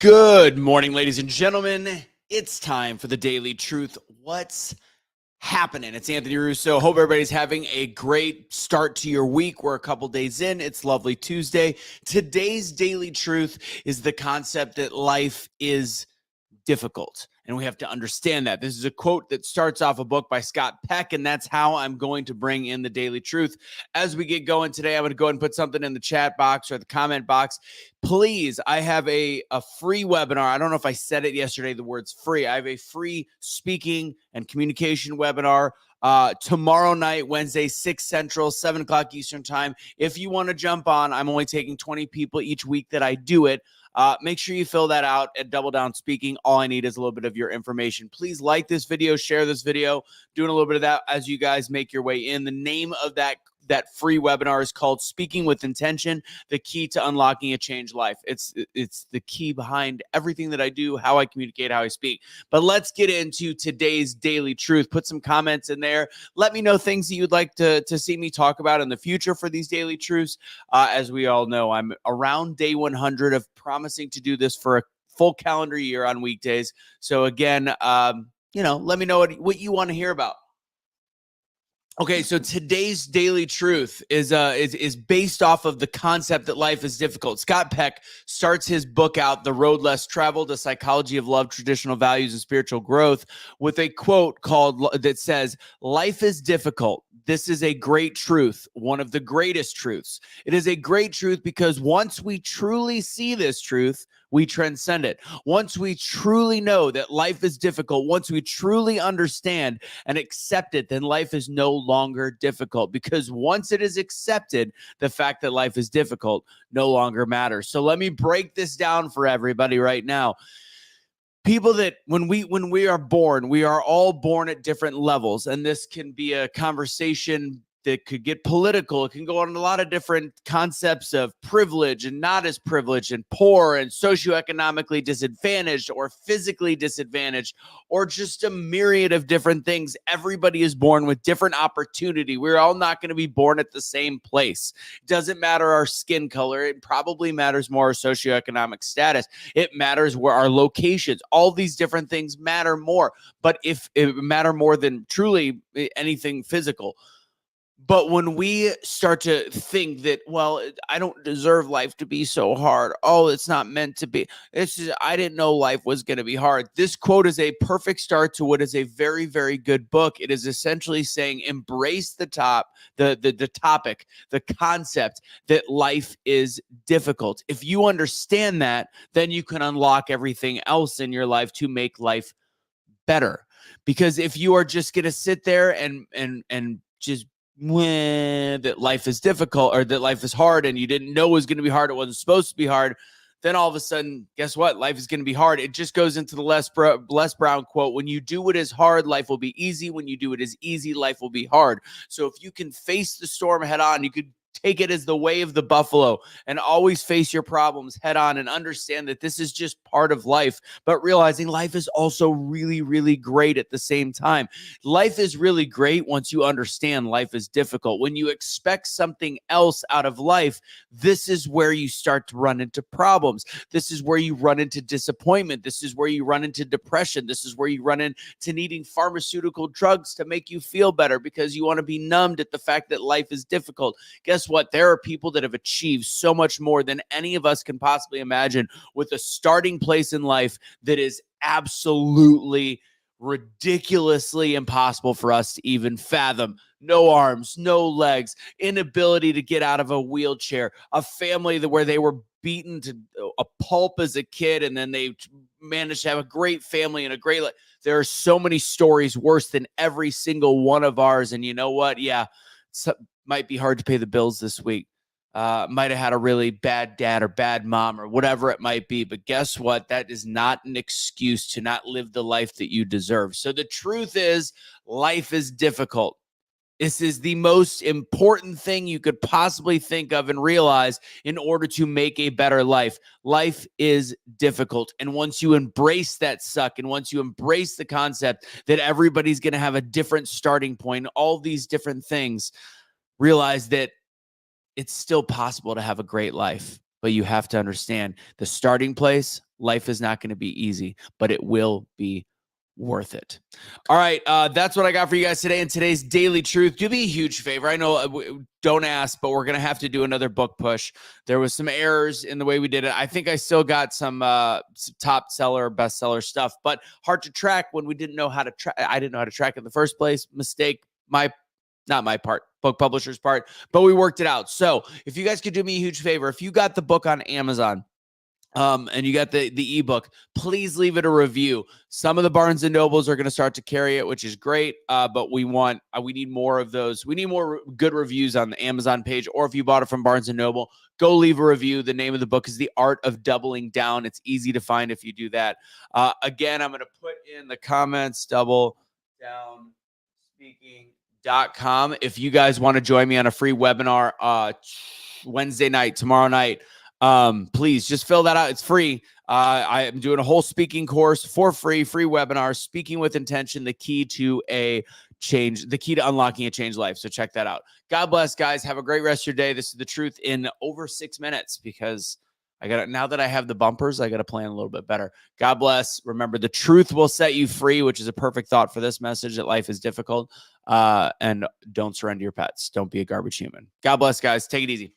Good morning, ladies and gentlemen. It's time for the Daily Truth. What's happening? It's Anthony Russo. Hope everybody's having a great start to your week. We're a couple days in. It's lovely Tuesday. Today's Daily Truth is the concept that life is difficult. And we have to understand that. This is a quote that starts off a book by Scott Peck, and that's how I'm going to bring in the Daily Truth. As we get going today, I'm going to go ahead and put something in the chat box or the comment box. Please, I have a free webinar. I don't know if I said it yesterday, the words free. I have a free speaking and communication webinar tomorrow night, Wednesday, 6 Central, 7 o'clock Eastern time. If you want to jump on, I'm only taking 20 people each week that I do it. Make sure you fill that out at doubledownspeaking. All I need is a little bit of your information. Please like this video, share this video, doing a little bit of that as you guys make your way in. The name of that free webinar is called Speaking with Intention, the key to unlocking a changed life. It's the key behind everything that I do, how I communicate, how I speak. But let's get into today's Daily Truth. Put some comments in there. Let me know things that you'd like to see me talk about in the future for these Daily Truths. As we all know, I'm around day 100 of promising to do this for a full calendar year on weekdays. So again, let me know what you want to hear about. Okay, so today's Daily Truth is based off of the concept that life is difficult. Scott Peck starts his book out, The Road Less Traveled, A Psychology of Love, Traditional Values, and Spiritual Growth, with a quote that says, "Life is difficult. This is a great truth, one of the greatest truths. It is a great truth because once we truly see this truth, we transcend it. Once we truly know that life is difficult, once we truly understand and accept it, then life is no longer difficult, because once it is accepted, the fact that life is difficult no longer matters." So let me break this down for everybody right now. People that when we are born, we are all born at different levels, and this can be a conversation that could get political. It can go on a lot of different concepts of privilege and not as privileged, and poor and socioeconomically disadvantaged or physically disadvantaged, or just a myriad of different things. Everybody is born with different opportunity. We're all not going to be born at the same place. It doesn't matter our skin color. It probably matters more our socioeconomic status. It matters where our locations. All these different things matter more, but if it matter more than truly anything physical. But when we start to think that, well, I don't deserve life to be so hard. Oh, it's not meant to be. It's just, I didn't know life was going to be hard. This quote is a perfect start to what is a very, very good book. It is essentially saying, embrace the topic, the concept that life is difficult. If you understand that, then you can unlock everything else in your life to make life better. Because if you are just going to sit there and just that life is difficult or that life is hard and you didn't know it was going to be hard, it wasn't supposed to be hard, then all of a sudden, guess what? Life is going to be hard. It just goes into the Les Brown quote, when you do what is hard, life will be easy. When you do what is easy, life will be hard. So if you can face the storm head on, you could take it as the way of the buffalo and always face your problems head on and understand that this is just part of life, but realizing life is also really, really great at the same time. Life is really great once you understand life is difficult. When you expect something else out of life, this is where you start to run into problems. This is where you run into disappointment. This is where you run into depression. This is where you run into needing pharmaceutical drugs to make you feel better because you want to be numbed at the fact that life is difficult. Guess what? There are people that have achieved so much more than any of us can possibly imagine, with a starting place in life that is absolutely ridiculously impossible for us to even fathom. No arms, no legs, inability to get out of a wheelchair, a family where they were beaten to a pulp as a kid, and then they managed to have a great family and a great life. There are so many stories worse than every single one of ours. And you know what? Yeah, might be hard to pay the bills this week. Might have had a really bad dad or bad mom or whatever it might be. But guess what? That is not an excuse to not live the life that you deserve. So the truth is, life is difficult. This is the most important thing you could possibly think of and realize in order to make a better life. Life is difficult. And once you embrace that suck, and once you embrace the concept that everybody's going to have a different starting point, all these different things, realize that it's still possible to have a great life. but you have to understand the starting place. Life is not going to be easy, but it will be worth it. All right. That's what I got for you guys today in today's Daily Truth. Do me a huge favor. I know, don't ask, but we're going to have to do another book push. There was some errors in the way we did it. I think I still got some top seller, bestseller stuff, but hard to track when we didn't know how to track. I didn't know how to track it in the first place. Mistake. Not my part, book publisher's part, but we worked it out. So if you guys could do me a huge favor, if you got the book on Amazon, and you got the ebook, please leave it a review. Some of the Barnes and Nobles are going to start to carry it, which is great. But we need more of those. We need more good reviews on the Amazon page, or if you bought it from Barnes and Noble, go leave a review. The name of the book is The Art of Doubling Down. It's easy to find if you do that. Again, I'm going to put in the comments, doubledownspeaking.com. If you guys want to join me on a free webinar, Wednesday night, tomorrow night, please just fill that out. It's free. I am doing a whole speaking course for free webinar, Speaking with Intention, the key to unlocking a changed life. So check that out. God bless, guys. Have a great rest of your day. This is the truth in over 6 minutes, because now that I have the bumpers, I got to plan a little bit better. God bless. Remember, the truth will set you free, which is a perfect thought for this message, that life is difficult. And don't surrender your pets. Don't be a garbage human. God bless, guys. Take it easy.